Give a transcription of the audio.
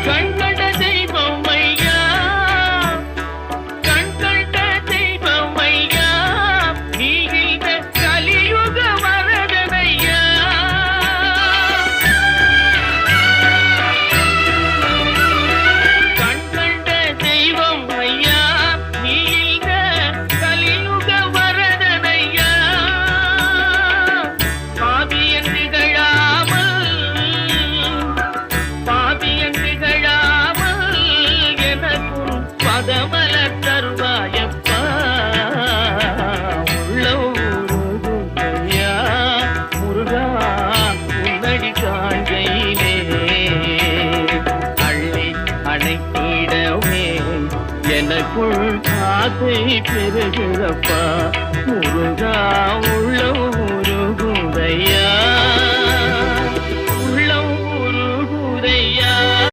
கண்கண்ட தெய்வம் ஐயா, கண்கண்ட தெய்வம் ஐயா, நீ இந்த கலியுக வரதனையா. கண்கண்ட தெய்வம் ஐயா, நீ இந்த கலியுக வரதனையா. பாவியன் திகழாமல், பாவியன் திகழாமல் எனக்கும் பதமலர் தருவாயப்பா. உள்ளையா முருகா உன்னடி காண்கையிலே அள்ளி அணைத்திடவே எனக்குள் ஆசை பெருகிறப்பா. முருகா உள்ளம்